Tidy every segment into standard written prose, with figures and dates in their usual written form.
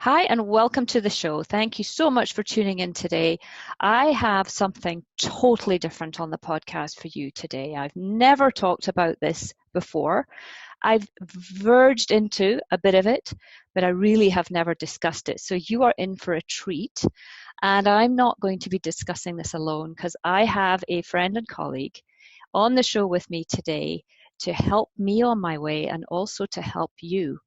Hi, and welcome to the show. Thank you so much for tuning in today. I have something totally different on the podcast for you today. I've never talked about this before. I've verged into a bit of it, but I really have never discussed it. So you are in for a treat. And I'm not going to be discussing this alone because I have a friend and colleague on the show with me today to help me on my way and also to help you.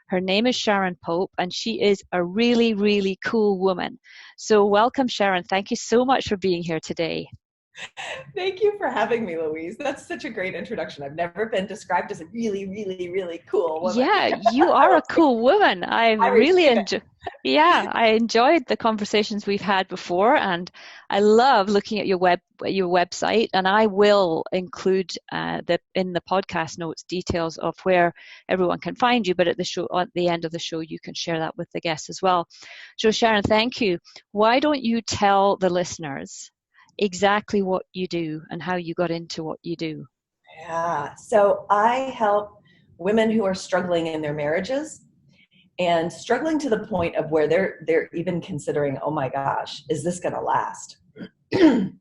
Her name is Sharon Pope, and she is a really, really cool woman. So welcome, Sharon. Thank you so much for being here today. Thank you for having me, Louise. That's such a great introduction. I've never been described as a really, really, really cool woman. Yeah, you are a cool woman. I really enjoy. Yeah, I enjoyed the conversations we've had before, and I love looking at your website. And I will include in the podcast notes details of where everyone can find you. But at the end of the show, you can share that with the guests as well. So, Sharon, thank you. Why don't you tell the listeners exactly what you do and how you got into what you do? Yeah. So I help women who are struggling in their marriages and struggling to the point of where they're even considering, oh my gosh, is this going to last?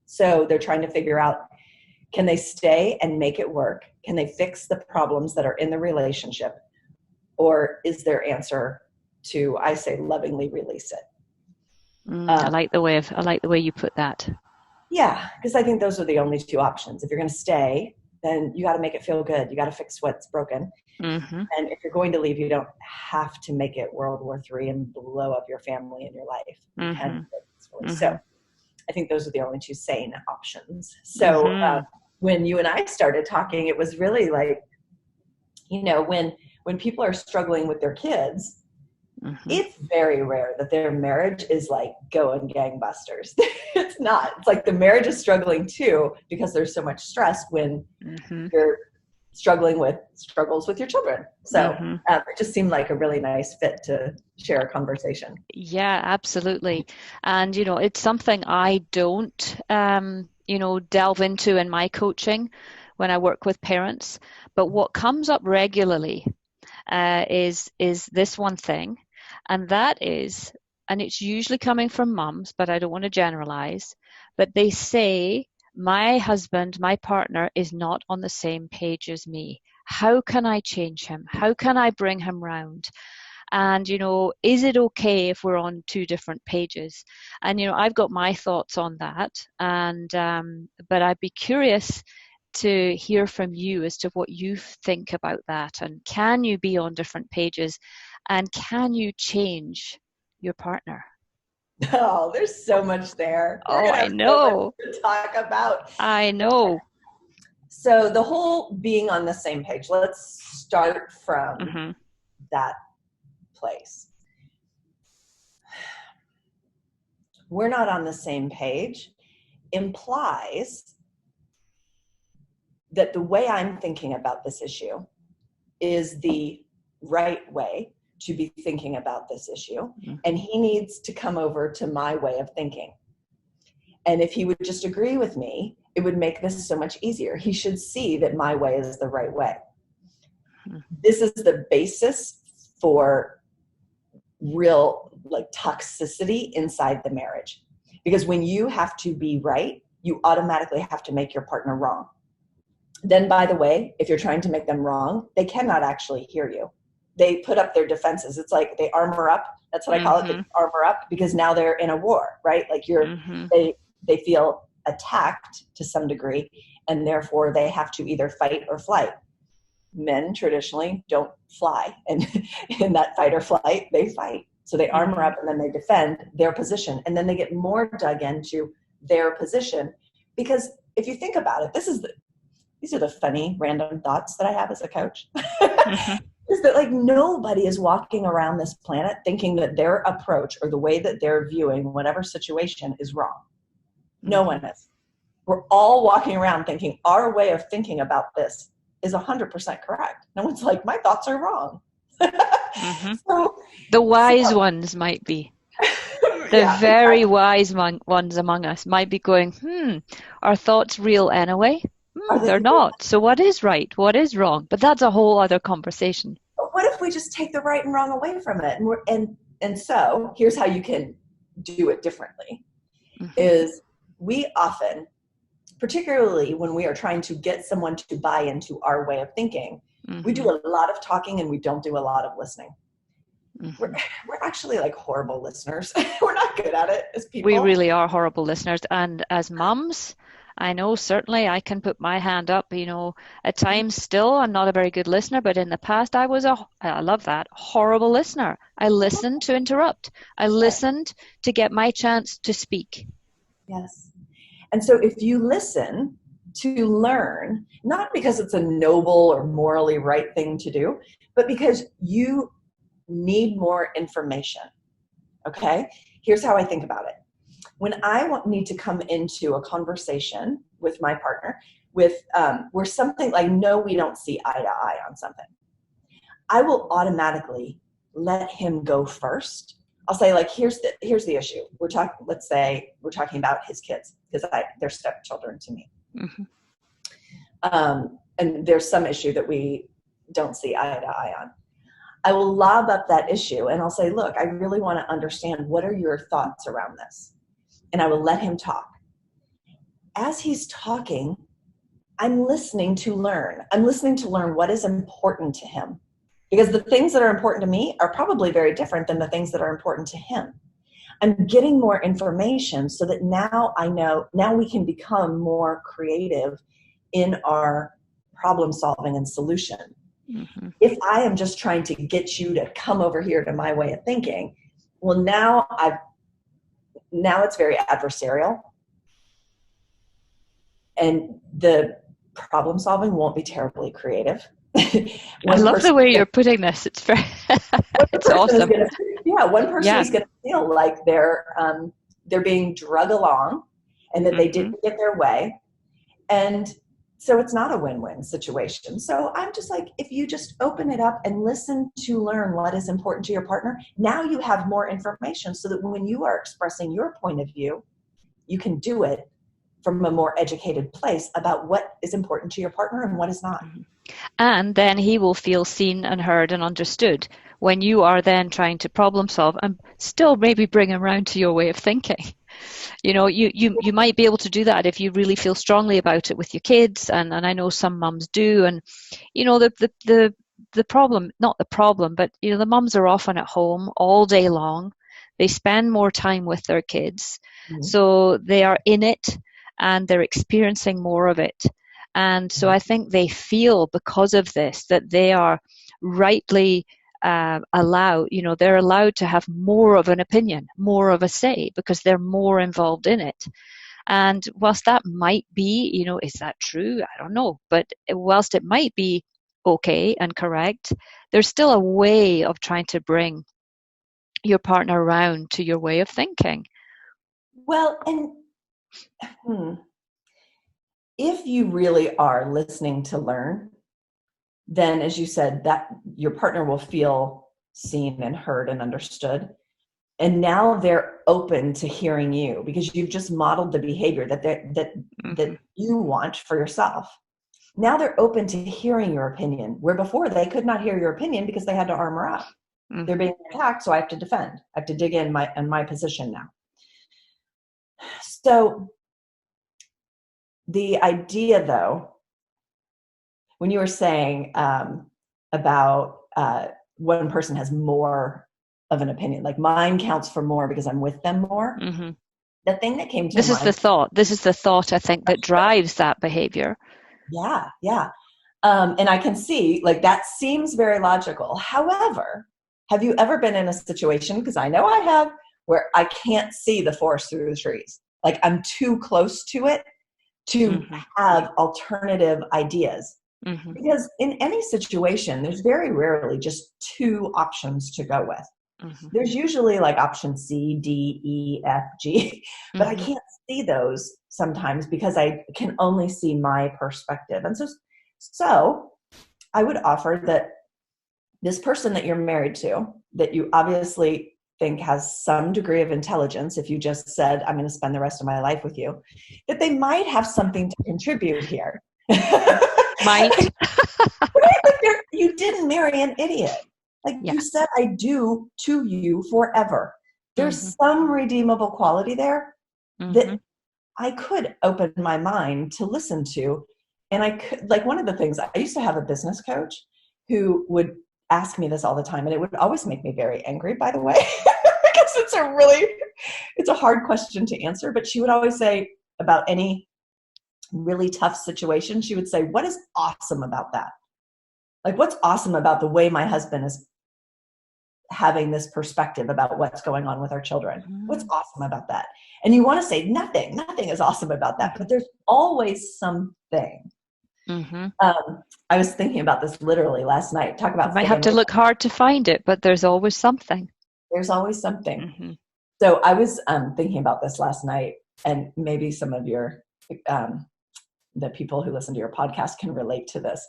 So they're trying to figure out, can they stay and make it work? Can they fix the problems that are in the relationship? Or is their answer to, I say, lovingly release it? I like the way you put that. Yeah, because I think those are the only two options. If you're going to stay, then you got to make it feel good. You got to fix what's broken. Mm-hmm. And if you're going to leave, you don't have to make it World War III and blow up your family and your life. You can. So I think those are the only two sane options. So when you and I started talking, it was really like, when people are struggling with their kids, it's very rare that their marriage is like going gangbusters. It's not. It's like the marriage is struggling too because there's so much stress when you're struggling with struggles with your children. So it just seemed like a really nice fit to share a conversation. Yeah, absolutely. And, it's something I don't, delve into in my coaching when I work with parents. But what comes up regularly is this one thing. And that is, and it's usually coming from mums, but I don't want to generalize, but they say, my husband, my partner is not on the same page as me. How can I change him? How can I bring him round? And, is it okay if we're on two different pages? And, I've got my thoughts on that. And, but I'd be curious to hear from you as to what you think about that. And can you be on different pages? And can you change your partner? Oh, there's so much there. I know. So much to talk about. I know. So the whole being on the same page, let's start from that place. We're not on the same page implies that the way I'm thinking about this issue is the right way to be thinking about this issue. And he needs to come over to my way of thinking. And if he would just agree with me, it would make this so much easier. He should see that my way is the right way. This is the basis for real toxicity inside the marriage. Because when you have to be right, you automatically have to make your partner wrong. Then, by the way, if you're trying to make them wrong, they cannot actually hear you. They put up their defenses. It's like they armor up. That's what I call it. They armor up because now they're in a war, right? Like they feel attacked to some degree, and therefore they have to either fight or flight. Men traditionally don't fly, and in that fight or flight, they fight. So they armor up and then they defend their position, and then they get more dug into their position. Because if you think about it, these are the funny random thoughts that I have as a coach. Is that nobody is walking around this planet thinking that their approach or the way that they're viewing whatever situation is wrong. No one is. We're all walking around thinking our way of thinking about this is 100% correct. No one's like, my thoughts are wrong. So, the wise ones might be. The very wise ones among us might be going, are thoughts real anyway? They're not. So what is right? What is wrong? But that's a whole other conversation. But what if we just take the right and wrong away from it? And And so here's how you can do it differently, is we often, particularly when we are trying to get someone to buy into our way of thinking, we do a lot of talking and we don't do a lot of listening. We're actually like horrible listeners. We're not good at it as people. We really are horrible listeners. And as mums, I know certainly I can put my hand up, at times still I'm not a very good listener, but in the past I love that, horrible listener. I listened to interrupt. I listened to get my chance to speak. Yes. And so if you listen to learn, not because it's a noble or morally right thing to do, but because you need more information. Okay? Here's how I think about it. When I need to come into a conversation with my partner where something like, no, we don't see eye to eye on something, I will automatically let him go first. I'll say, like, here's the issue. Let's say we're talking about his kids, because they're stepchildren to me. And there's some issue that we don't see eye to eye on. I will lob up that issue and I'll say, look, I really want to understand, what are your thoughts around this? And I will let him talk. As he's talking, I'm listening to learn. I'm listening to learn what is important to him. Because the things that are important to me are probably very different than the things that are important to him. I'm getting more information so that now we can become more creative in our problem solving and solution. If I am just trying to get you to come over here to my way of thinking, well, now it's very adversarial, and the problem solving won't be terribly creative. I love the way you're putting this. It's it's awesome. One person is going to feel like they're being drug along, and that they didn't get their way, and so it's not a win-win situation. So I'm just like, if you just open it up and listen to learn what is important to your partner, now you have more information, so that when you are expressing your point of view, you can do it from a more educated place about what is important to your partner and what is not. And then he will feel seen and heard and understood when you are then trying to problem solve and still maybe bring him around to your way of thinking. You might be able to do that if you really feel strongly about it with your kids, and I know some mums do. And the problem, not the problem, but the mums are often at home all day long. They spend more time with their kids, so they are in it and they're experiencing more of it. And so I think they feel, because of this, that they are rightly allowed, they're allowed to have more of an opinion, more of a say, because they're more involved in it. And whilst that might be, is that true? I don't know. But whilst it might be okay and correct, there's still a way of trying to bring your partner around to your way of thinking. Well, and if you really are listening to learn, then, as you said, that your partner will feel seen and heard and understood. And now they're open to hearing you, because you've just modeled the behavior that you want for yourself. Now they're open to hearing your opinion, where before they could not hear your opinion because they had to armor up. They're being attacked, so I have to defend. I have to dig in my position now. So the idea, though, when you were saying about one person has more of an opinion, like mine counts for more because I'm with them more. The thing that came to mind. This is the thought, I think, that drives that behavior. Yeah. And I can see, like, that seems very logical. However, have you ever been in a situation, because I know I have, where I can't see the forest through the trees? Like, I'm too close to it to have alternative ideas. Because in any situation, there's very rarely just two options to go with. There's usually like option C, D, E, F, G, but I can't see those sometimes because I can only see my perspective. And so I would offer that this person that you're married to, that you obviously think has some degree of intelligence, if you just said, I'm going to spend the rest of my life with you, that they might have something to contribute here. Might. You didn't marry an idiot. Like Yeah. you said, I do to you forever. There's some redeemable quality there that I could open my mind to listen to. And I could, like, one of the things, I used to have a business coach who would ask me this all the time, and it would always make me very angry, by the way, because it's a hard question to answer. But she would always say about any really tough situation, she would say, what is awesome about that? Like, what's awesome about the way my husband is having this perspective about what's going on with our children? What's awesome about that? And you want to say nothing is awesome about that, but there's always something. I was thinking about this literally last night. Talk You about might have to family. look hard to find it, but there's always something. There's always something. So I was thinking about this last night, and maybe some of the people who listen to your podcast can relate to this.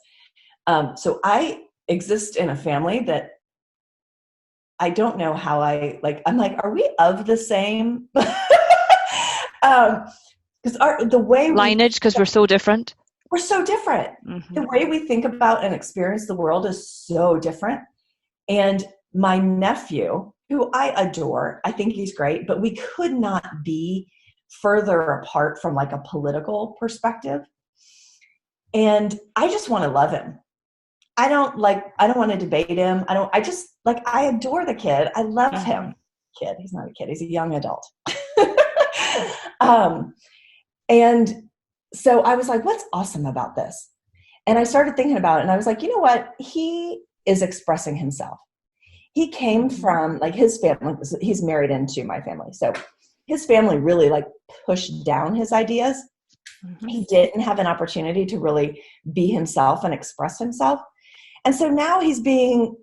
So I exist in a family that I don't know how I'm like, are we of the same? Because the way Lineage, because we're so different. We're so different. The way we think about and experience the world is so different. And my nephew, who I adore, I think he's great, but we could not be further apart from like a political perspective. And I just want to love him. I don't want to debate him. I adore the kid. I love him. Kid, he's not a kid. He's a young adult. And so I was like, what's awesome about this? And I started thinking about it, and I was like, you know what? He is expressing himself. He came from, like, his family, he's married into my family. So his family really like pushed down his ideas. He didn't have an opportunity to really be himself and express himself. And so now he's being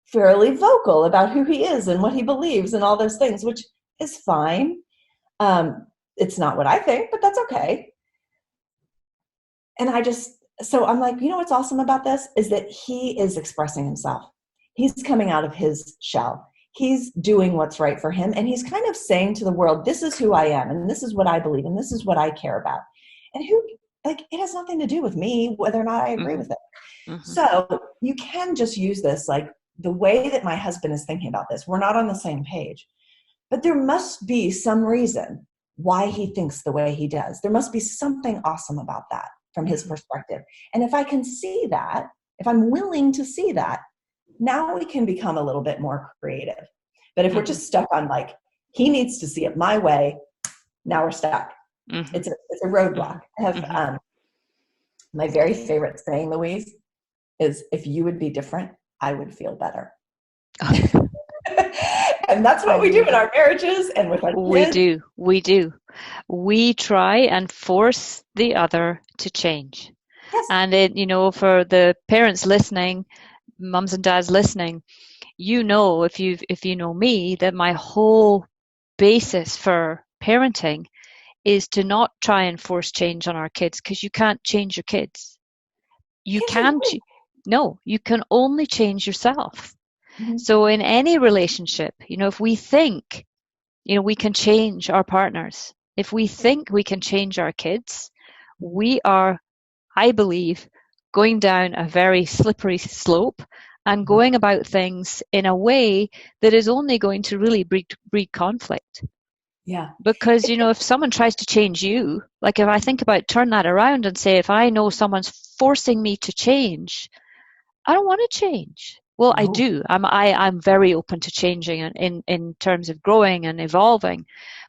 fairly vocal about who he is and what he believes and all those things, which is fine. It's not what I think, but that's okay. And so I'm like, you know what's awesome about this is that he is expressing himself. He's coming out of his shell. He's doing what's right for him. And he's kind of saying to the world, this is who I am, and this is what I believe, and this is what I care about. And it has nothing to do with me, whether or not I agree with it. So you can just use this, like the way that my husband is thinking about this. We're not on the same page, but there must be some reason why he thinks the way he does. There must be something awesome about that from his perspective. And if I can see that, if I'm willing to see that, now we can become a little bit more creative. But if we're just stuck on like, he needs to see it my way, now we're stuck. It's a roadblock. I have my very favorite saying, Louise, is if you would be different, I would feel better. And that's what we do in our marriages and with our kids. We do. We try and force the other to change. Yes. And for the parents listening, mums and dads listening, if you know me, that my whole basis for parenting is to not try and force change on our kids, because you can't change your kids. You can only change yourself. So in any relationship, if we think, we can change our partners, if we think we can change our kids, we are, I believe, going down a very slippery slope and going about things in a way that is only going to really breed conflict. Yeah. Because, if someone tries to change you, like if I think about, turn that around and say, if I know someone's forcing me to change, I don't want to change. Well, no. I do. I'm very open to changing in terms of growing and evolving.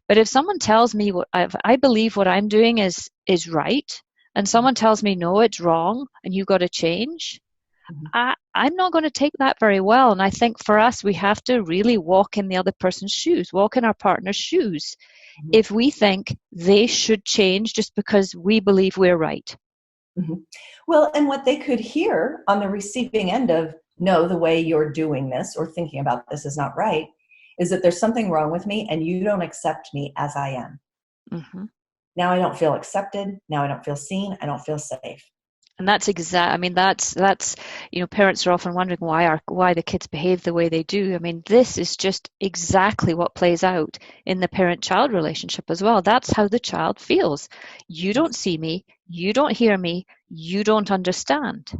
But if someone tells me I believe what I'm doing is right, and someone tells me, no, it's wrong, and you've got to change, I'm not going to take that very well. And I think for us, we have to really walk in the other person's shoes, walk in our partner's shoes, if we think they should change just because we believe we're right. Well, and what they could hear on the receiving end of, no, the way you're doing this or thinking about this is not right, is that there's something wrong with me and you don't accept me as I am. Now I don't feel accepted. Now I don't feel seen. I don't feel safe. And that's that's parents are often wondering why the kids behave the way they do. I mean, this is just exactly what plays out in the parent-child relationship as well. That's how the child feels. You don't see me, you don't hear me, you don't understand.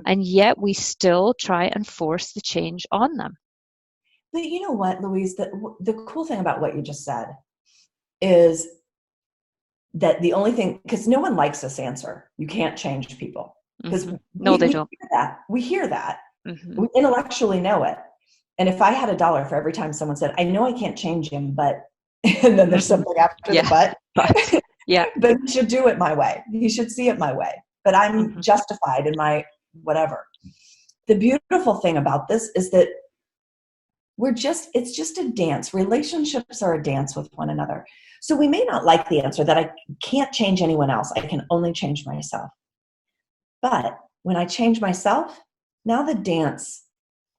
and yet we still try and force the change on them. But you know what, Louise, the cool thing about what you just said is that the only thing, because no one likes this answer, you can't change people. Because No, they we don't. hear that. We hear that. Mm-hmm. We intellectually know it. And if I had $1 for every time someone said, I know I can't change him, but, and then there's something after the Yeah, but, but yeah. but you should do it my way. You should see it my way. But I'm Mm-hmm. justified in my whatever. The beautiful thing about this is that it's just a dance. Relationships are a dance with one another. So we may not like the answer that I can't change anyone else. I can only change myself. But when I change myself, now the dance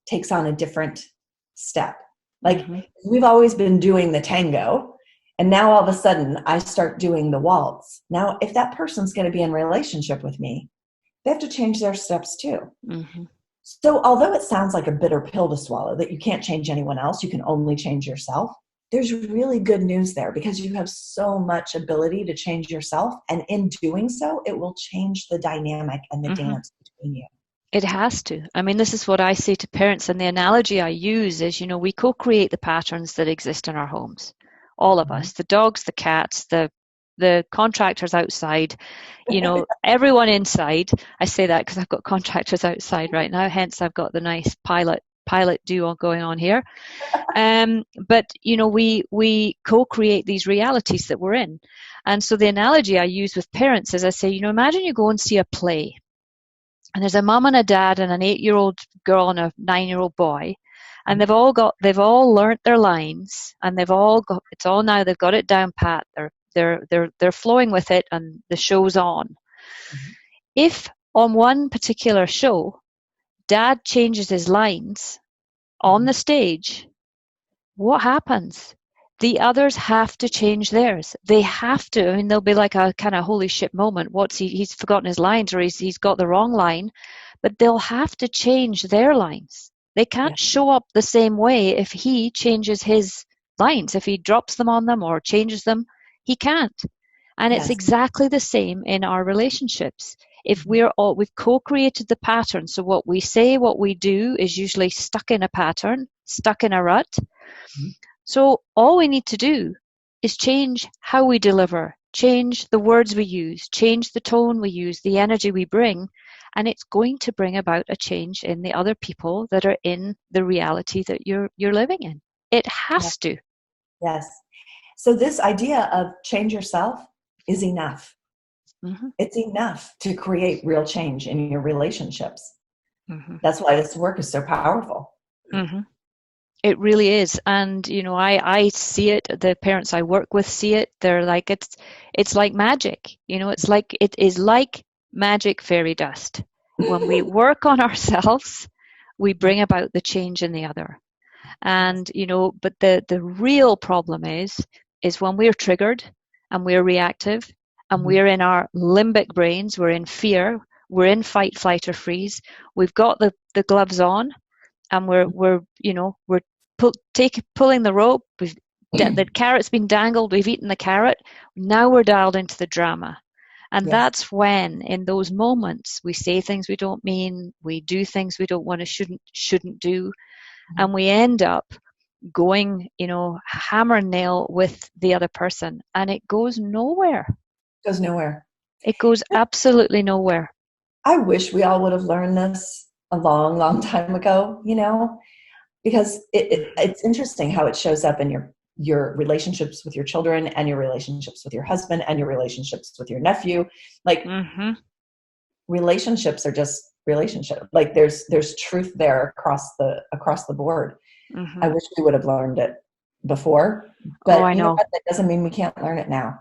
takes on a different step. Like we've always been doing the tango, and now all of a sudden I start doing the waltz. Now, if that person's going to be in relationship with me, they have to change their steps too. Mm-hmm. So although it sounds like a bitter pill to swallow, that you can't change anyone else, you can only change yourself, there's really good news there because you have so much ability to change yourself. And in doing so, it will change the dynamic and the dance between you. It has to. I mean, this is what I say to parents, and the analogy I use is, we co-create the patterns that exist in our homes. All of us, the dogs, the cats, the contractors outside, everyone inside. I say that because I've got contractors outside right now, hence I've got the nice pilot duo going on here. But we co-create these realities that we're in. And so the analogy I use with parents is I say, imagine you go and see a play. And there's a mum and a dad and an 8-year-old girl and a 9-year-old boy, and they've all learnt their lines, and they've got it down pat. They're flowing with it, and the show's on. If on one particular show, dad changes his lines on the stage, what happens? The others have to change theirs. They have to. I mean, there'll be like a kind of holy shit moment. He's forgotten his lines, or he's got the wrong line, but they'll have to change their lines. They can't show up the same way if he changes his lines. If he drops them on them or changes them, he can't. And it's exactly the same in our relationships. If we've co-created the pattern, so what we say, what we do is usually stuck in a pattern, stuck in a rut. So all we need to do is change how we deliver, change the words we use, change the tone we use, the energy we bring, and it's going to bring about a change in the other people that are in the reality that you're living in. It has to. Yes. So this idea of change yourself is enough. It's enough to create real change in your relationships. That's why this work is so powerful. It really is. And, I see it, the parents I work with see it. They're like, it's like magic. It is like magic fairy dust. When we work on ourselves, we bring about the change in the other. And, but the real problem is when we're triggered and we're reactive and we're in our limbic brains, we're in fear, we're in fight, flight, or freeze. We've got the gloves on, and we're pulling the rope. The carrot's been dangled. We've eaten the carrot. Now we're dialed into the drama, and that's when, in those moments, we say things we don't mean. We do things we don't want to, shouldn't do, and we end up going, hammer and nail with the other person, and it goes nowhere. It goes nowhere. It goes absolutely nowhere. I wish we all would have learned this a long, long time ago, because it's interesting how it shows up in your relationships with your children and your relationships with your husband and your relationships with your nephew. Like relationships are just relationships. Like there's truth there across the board. I wish we would have learned it before, but I know. What? That doesn't mean we can't learn it now.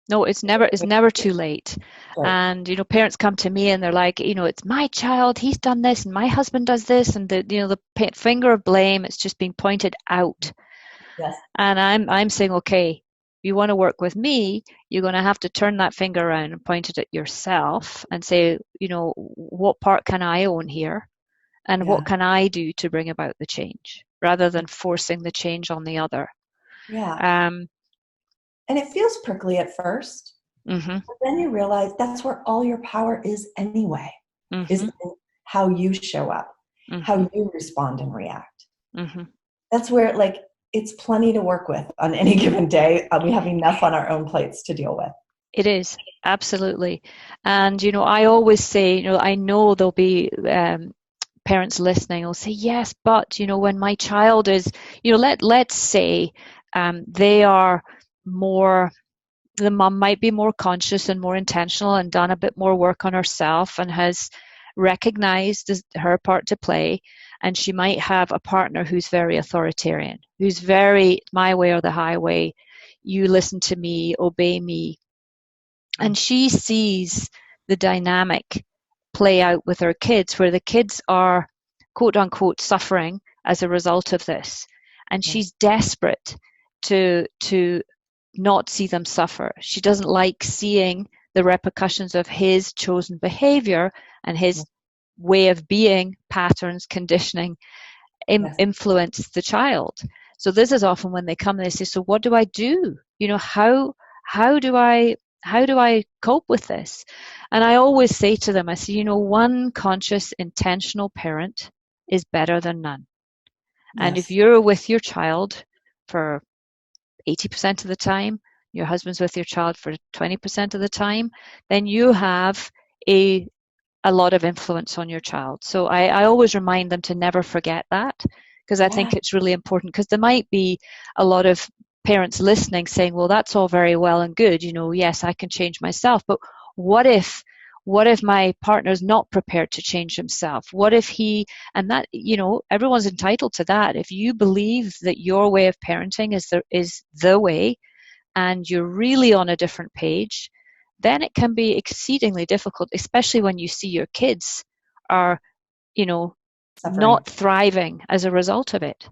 No, it's never too late. Right. And, parents come to me and they're like, it's my child, he's done this and my husband does this, and the finger of blame, it's just being pointed out. Yes. And I'm saying, okay, if you want to work with me, you're going to have to turn that finger around and point it at yourself and say, what part can I own here? And what can I do to bring about the change, rather than forcing the change on the other? Yeah. And it feels prickly at first, but then you realize that's where all your power is anyway, is how you show up, Mm-hmm. how you respond and react. Mm-hmm. That's where, like, it's plenty to work with on any given day. We have enough on our own plates to deal with. It is, absolutely. And, I always say, I know there'll be parents listening will say, yes, but, when my child is, let's say they are more, the mum might be more conscious and more intentional and done a bit more work on herself and has recognized her part to play. And she might have a partner who's very authoritarian, who's very my way or the highway. You listen to me, obey me. And she sees the dynamic play out with her kids, where the kids are quote unquote suffering as a result of this. And she's desperate to not see them suffer. She doesn't like seeing the repercussions of his chosen behavior and his way of being, patterns, conditioning, Yes. influence the child. So this is often when they come and they say, so what do I do? How do I cope with this? And I always say to them, I say, one conscious, intentional parent is better than none. And if Yes. you're with your child for 80% of the time, your husband's with your child for 20% of the time, then you have a lot of influence on your child. So I always remind them to never forget that, because I Yeah. think it's really important, because there might be a lot of parents listening saying, well, that's all very well and good, yes, I can change myself, but what if my partner's not prepared to change himself? What if and that, everyone's entitled to that. If you believe that your way of parenting is the way, and you're really on a different page, then it can be exceedingly difficult, especially when you see your kids are, Suffering. not thriving as a result of it.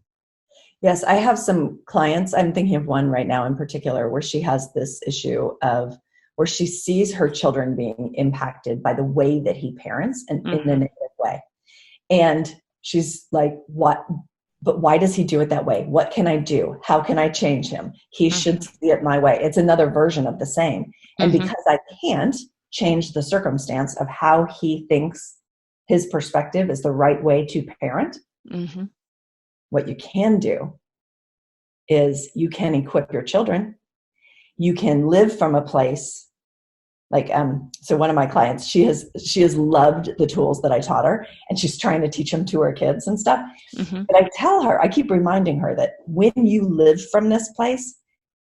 Yes, I have some clients. I'm thinking of one right now in particular where she has this issue of where she sees her children being impacted by the way that he parents and in a Mm-hmm. negative way. And she's like, what? But why does he do it that way? What can I do? How can I change him? He Mm-hmm. should see it my way. It's another version of the same. And Mm-hmm. because I can't change the circumstance of how he thinks his perspective is the right way to parent, Mm-hmm. what you can do is you can equip your children. You can live from a place like so one of my clients, she has loved the tools that I taught her, and she's trying to teach them to her kids and stuff. Mm-hmm. But I tell her, I keep reminding her that when you live from this place,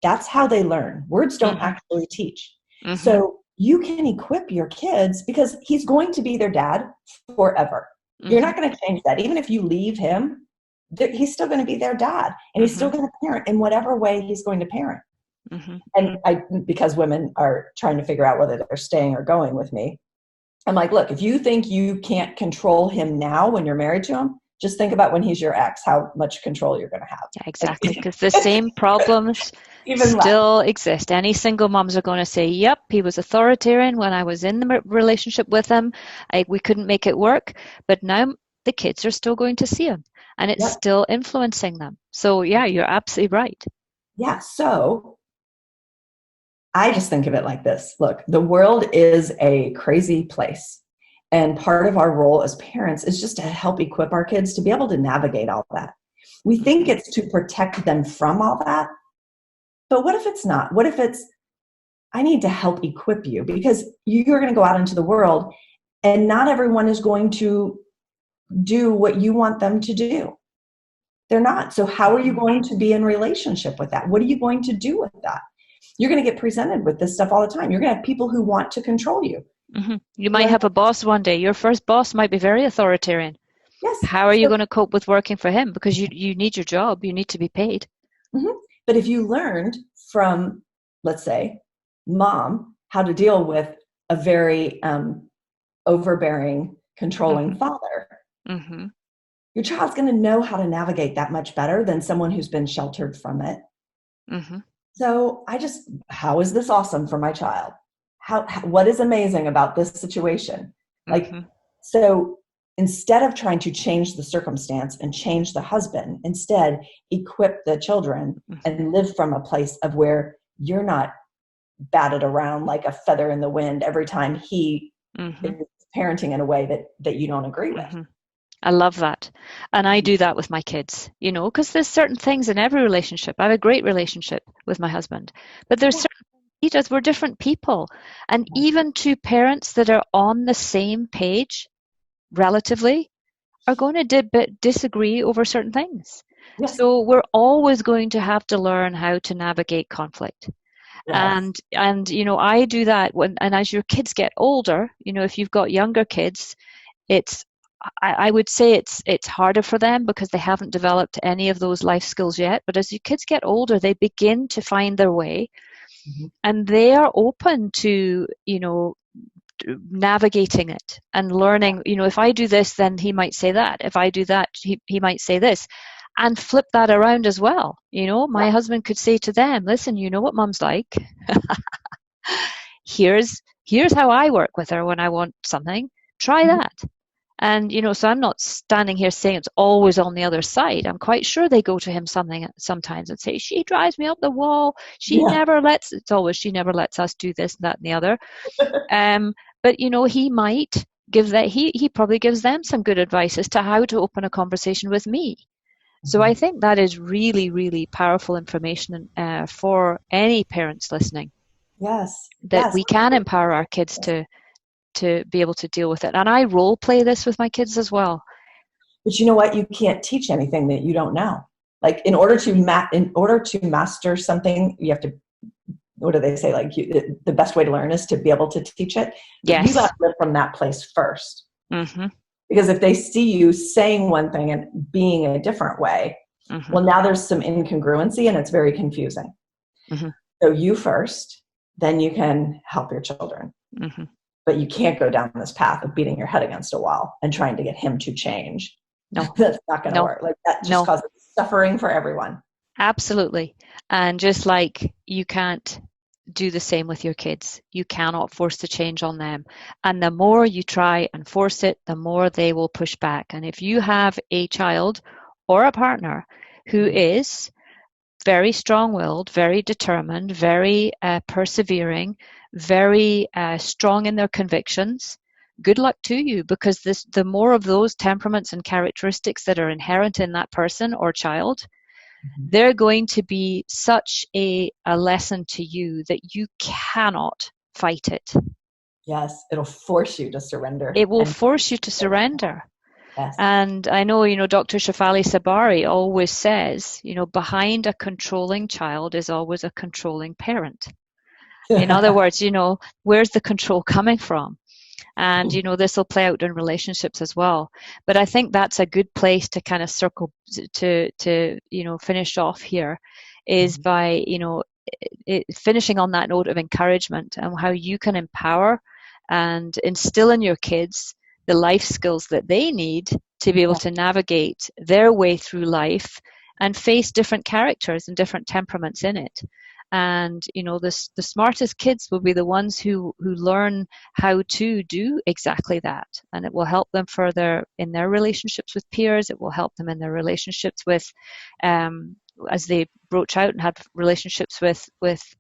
that's how they learn. Words don't Mm-hmm. actually teach. Mm-hmm. So you can equip your kids because he's going to be their dad forever. You're Mm-hmm. not going to change that. Even if you leave him, he's still going to be their dad, and he's Mm-hmm. still going to parent in whatever way he's going to parent. Mm-hmm. And because women are trying to figure out whether they're staying or going with me, I'm like, look, if you think you can't control him now when you're married to him, just think about when he's your ex, how much control you're going to have. Yeah, exactly, because the same problems Even less. still exist. Any single moms are going to say, yep, he was authoritarian when I was in the relationship with him. We couldn't make it work, but now the kids are still going to see him, and it's Yep. still influencing them. So yeah, you're absolutely right. Yeah. So I just think of it like this. Look, the world is a crazy place. And part of our role as parents is just to help equip our kids to be able to navigate all that. We think Mm-hmm. it's to protect them from all that. But what if it's not? What if it's, I need to help equip you because you're going to go out into the world and not everyone is going to do what you want them to do. They're not. So how are you going to be in relationship with that? What are you going to do with that? You're going to get presented with this stuff all the time. You're going to have people who want to control you. Mm-hmm. You You're might like, have a boss one day. Your first boss might be very authoritarian. yes. How are you So, going to cope with working for him? Because you need your job. You need to be paid. mhm. But if you learned from, let's say, mom, how to deal with a very overbearing, controlling Mm-hmm. father, Mm-hmm. your child's going to know how to navigate that much better than someone who's been sheltered from it. Mm-hmm. So how is this awesome for my child? What is amazing about this situation? Like, Mm-hmm. so instead of trying to change the circumstance and change the husband, instead equip the children Mm-hmm. and live from a place of where you're not batted around like a feather in the wind every time he is Mm-hmm. parenting in a way that you don't agree with. Hmm. I love that. And I do that with my kids, because there's certain things in every relationship. I have a great relationship with my husband, but there's Yeah. certain things he does. We're different people. And even two parents that are on the same page relatively are going to disagree over certain things. Yes. So we're always going to have to learn how to navigate conflict. Yes. And I do that and as your kids get older, if you've got younger kids, it's I would say it's harder for them because they haven't developed any of those life skills yet. But as your kids get older, they begin to find their way, Mm-hmm. and they are open to navigating it and learning. If I do this, then he might say that. If I do that, he might say this, and flip that around as well. My husband could say to them, "Listen, you know what Mum's like. Here's how I work with her when I want something. Try Mm-hmm. that." And so I'm not standing here saying it's always on the other side. I'm quite sure they go to him sometimes and say, "She drives me up the wall. Yeah. It's always she never lets us do this and that and the other." But he might give that he probably gives them some good advice as to how to open a conversation with me. So Mm-hmm. I think that is really, really powerful information for any parents listening, Yes. that Yes. we can empower our kids to be able to deal with it. And I role play this with my kids as well. But you know what? You can't teach anything that you don't know. Like in order to master something, you have to. What do they say? Like the best way to learn is to be able to teach it. But you got Yes. to live from that place first. Hmm. Because if they see you saying one thing and being a different way, Hmm. well, now there's some incongruency and it's very confusing. Hmm. So you first, then you can help your children. Hmm. But you can't go down this path of beating your head against a wall and trying to get him to change. No, That's not going to no, work. Like that just no, causes suffering for everyone. absolutely. And just like you can't do the same with your kids, you cannot force the change on them. And the more you try and force it, the more they will push back. And if you have a child or a partner who is very strong-willed, very determined, very persevering, very strong in their convictions, good luck to you, because the more of those temperaments and characteristics that are inherent in that person or child, Mhm. they're going to be such a lesson to you that you cannot fight it. Yes, it'll force you to surrender. It will And force you to surrender. yes, And I know, Dr. Shafali Sabari always says, behind a controlling child is always a controlling parent. In other words, where's the control coming from? And, this will play out in relationships as well. But I think that's a good place to kind of circle to finish off here, is by, finishing on that note of encouragement and how you can empower and instill in your kids the life skills that they need to be able yeah, to navigate their way through life and face different characters and different temperaments in it. And the smartest kids will be the ones who learn how to do exactly that, and it will help them further in their relationships with peers. It will help them in their relationships with as they broach out and have relationships with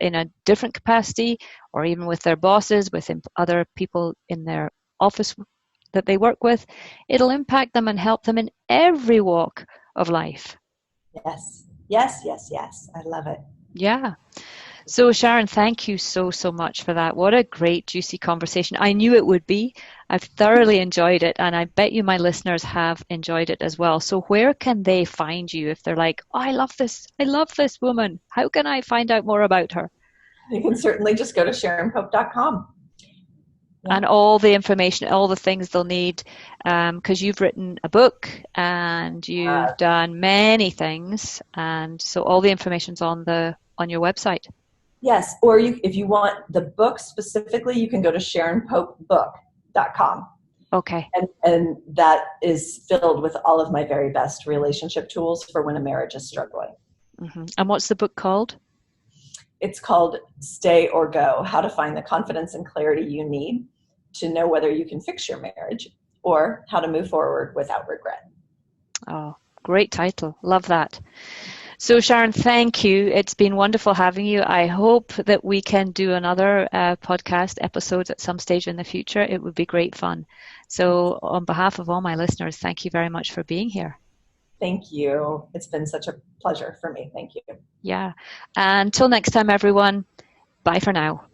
in a different capacity, or even with their bosses, with other people in their office that they work with. It'll impact them and help them in every walk of life. yes, yes, yes, yes. I love it. Yeah. So Sharon, thank you so much for that. What a great, juicy conversation. I knew it would be. I've thoroughly enjoyed it, and I bet you my listeners have enjoyed it as well. So where can they find you if they're like, "Oh, I love this woman. How can I find out more about her?" You can certainly just go to SharonPope.com. Yeah. And all the information, all the things they'll need, because you've written a book and you've done many things, and so all the information's on your website. Yes, or if you want the book specifically, you can go to SharonPopeBook.com. Okay. And that is filled with all of my very best relationship tools for when a marriage is struggling. And what's the book called? It's called Stay or Go: How to Find the Confidence and Clarity You Need to Know Whether You Can Fix Your Marriage, or How to Move Forward Without Regret. Oh, great title. Love that. So Sharon, thank you. It's been wonderful having you. I hope that we can do another podcast episodes at some stage in the future. It would be great fun. So on behalf of all my listeners, thank you very much for being here. Thank you. It's been such a pleasure for me. Thank you. Yeah. Until next time, everyone. Bye for now.